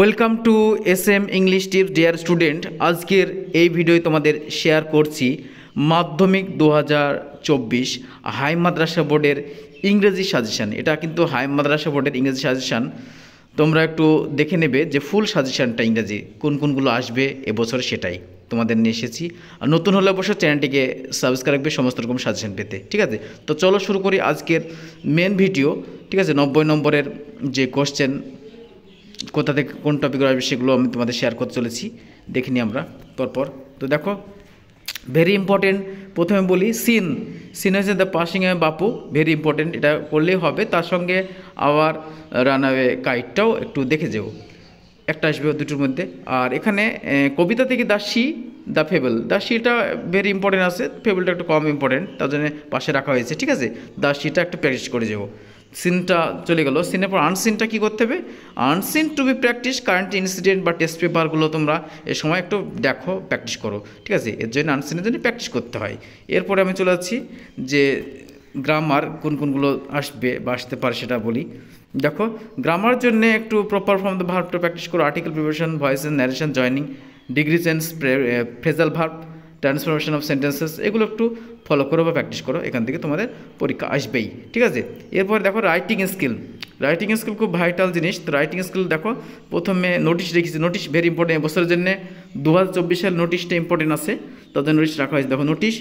Welcome to SM English tips dear student. আজকের এই video তোমাদের শেয়ার করছি মাধ্যমিক 2024 হাই মাদ্রাসা বোর্ডের ইংরেজি সাজেশান। এটা কিন্তু হাই মাদ্রাসা বোর্ডের ইংরেজি সাজেশান। তোমরা একটু দেখে নেবে যে ফুল সাজেশানটা ইংরেজি কোনগুলো আসবে এবছর, সেটাই তোমাদের নিয়ে এসেছি। আর নতুন হলে অবশ্যই চ্যানেলটিকে সাবস্ক্রাইব করবে সমস্ত রকম সাজেশান পেতে, ঠিক আছে? তো চলো শুরু করি আজকের মেন ভিডিও, ঠিক আছে? 90 নম্বরের যে কোশ্চেন কোথা থেকে কোন টপিক আসবে সেগুলো আমি তোমাদের শেয়ার করতে চলেছি, দেখে নিই আমরা পরপর। তো দেখো, ভেরি ইম্পর্টেন্ট। প্রথমে বলি সিন হচ্ছে the passing away Bapu, very important, এটা করলেই হবে। তার সঙ্গে আবার রানঅ্যাওয়ে কাইটটাও একটু দেখে যাও, একটা আসবে দুটোর মধ্যে। আর এখানে কবিতা থেকে দ্য ফেবল, দ্য শিটা ভেরি ইম্পর্টেন্ট আছে, ফেবলটা একটু কম ইম্পর্টেন্ট, তার জন্য পাশে রাখা হয়েছে, ঠিক আছে? দ্য শিটা একটু প্র্যাকটিস করে যাবো। সিনটা চলে গেল। সিনের পর আনসিনটা কী করতে হবে? Unseen to be practice current incident বা টেস্ট পেপারগুলো তোমরা এ সময় একটু দেখো, প্র্যাকটিস করো, ঠিক আছে? এর জন্য আনসিনের জন্য প্র্যাকটিস করতে হয়। এরপরে আমি চলে যাচ্ছি যে গ্রামার কোনগুলো আসবে বা আসতে পারে সেটা বলি। দেখো, গ্রামার জন্য একটু প্রপার ফর্ম দ্য ভার্বটা প্র্যাকটিস করো, article preparation, voice and narration, joining, degree change, phrasal verb, transformation of sentences, এগুলো একটু ফলো করো বা প্র্যাকটিস করো, এখান থেকে তোমাদের পরীক্ষা আসবেই, ঠিক আছে? এরপর দেখো রাইটিং স্কিল খুব ভাইটাল জিনিস। তো রাইটিং স্কিল দেখো, প্রথমে নোটিশ রেখেছি, নোটিশ ভেরি ইম্পর্টেন্ট এবছরের জন্য। 2024 সাল নোটিশটা ইম্পর্টেন্ট আছে, তাদের নোটিশ রাখা হয়েছে। দেখো নোটিশ,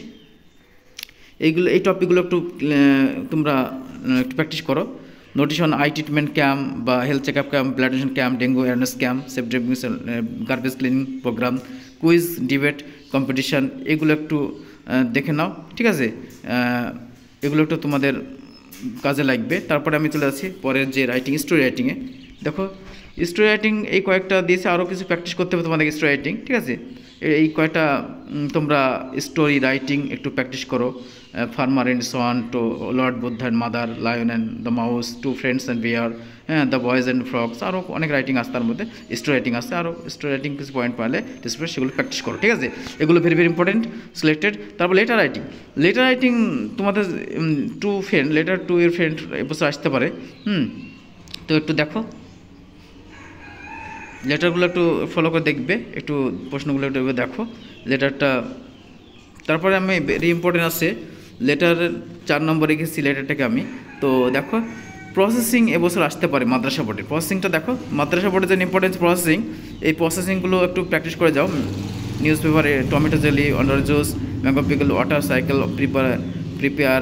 এই টপিকগুলো একটু তোমরা একটু প্র্যাকটিস করো। Notice on eye treatment camp বা health check up camp, blood donation camp, dengue awareness camp, safe drinking, garbage cleaning programme, quiz, debate, competition, এগুলো একটু দেখে নাও, ঠিক আছে? এগুলো একটু তোমাদের কাজে লাগবে। তারপরে আমি চলে আসি পরের যে রাইটিং, স্টোরি রাইটিংয়ে। দেখো, স্টোরি রাইটিং এই কয়েকটা দিয়েছে, আরও কিছু প্র্যাকটিস করতে হবে তোমাদের স্টোরি রাইটিং, ঠিক আছে? এই কয়েকটা তোমরা স্টোরি রাইটিং একটু প্র্যাকটিস করো। Farmer and son, to lord Buddha and mother, lion and the mouse, two friends and bear, হ্যাঁ, দ্য বয়েজ অ্যান্ড ফ্রগস, আরও অনেক রাইটিং আছে, তার মধ্যে স্টোরি রাইটিং আছে। আরও স্টোরি রাইটিং কিছু পয়েন্ট পাইলে ডিসপ্লে সেগুলো প্র্যাকটিস করো, ঠিক আছে? এগুলো ভেরি ইম্পর্টেন্ট সিলেক্টেড। তারপর লেটার রাইটিং তোমাদের টু ফ্রেন্ড, লেটার টু এর ফ্রেন্ড এবছর আসতে পারে। তো একটু দেখো, লেটারগুলো একটু ফলো করে দেখবে, একটু প্রশ্নগুলো একটু দেখো লেটারটা। তারপরে আমি ভেরি ইম্পর্টেন্ট আছে লেটারের 4 নম্বরে গেছি লেটারটাকে আমি। তো দেখো, প্রসেসিং এবছর আসতে পারে মাদ্রাসা বোর্ডে। প্রসেসিংটা দেখো, মাদ্রাসা বোর্ডের যে ইম্পর্টেন্স প্রসেসিং, এই প্রসেসিংগুলো একটু প্র্যাকটিস করে যাও। নিউজ পেপারে টমেটো জেলি, অন্ডার juice, mango pickle, water cycle, prepare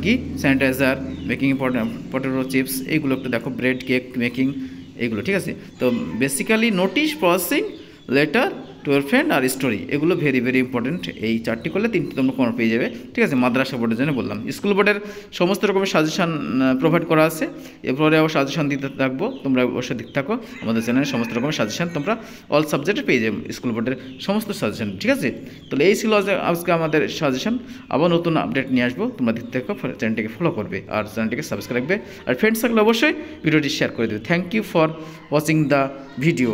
কি স্যানিটাইজার, মেকিং পটেটো চিপস, এইগুলো একটু দেখো, ব্রেড কেক মেকিং, এইগুলো, ঠিক আছে? তো basically notice, processing, letter to your friend আর স্টোরি, এগুলো ভেরি ইম্পর্টেন্ট। এই 4টি করলে 3টি তোমরা কমন পেয়ে যাবে, ঠিক আছে? মাদ্রাসা বোর্ডের জন্য বললাম। স্কুল বোর্ডের সমস্ত রকমের সাজেশান প্রোভাইড করা আছে, এরপরে আবার সাজেশান দিতে থাকবো, তোমরা অবশ্যই দেখতে থাকো আমাদের চ্যানেলে। সমস্ত রকমের সাজেশান তোমরা অল সাবজেক্টে পেয়ে যাবে, স্কুল বোর্ডের সমস্ত সাজেশান, ঠিক আছে? তাহলে এই ছিল আজকে আমাদের সাজেশান। আবার নতুন আপডেট নিয়ে আসবো, তোমরা দেখতে থাকো, চ্যানেলটিকে ফলো করবে আর চ্যানেলটিকে সাবস্ক্রাইব করবে, আর ফ্রেন্ডস থাকলে অবশ্যই ভিডিওটি শেয়ার করে দেবে। Thank you for watching the video.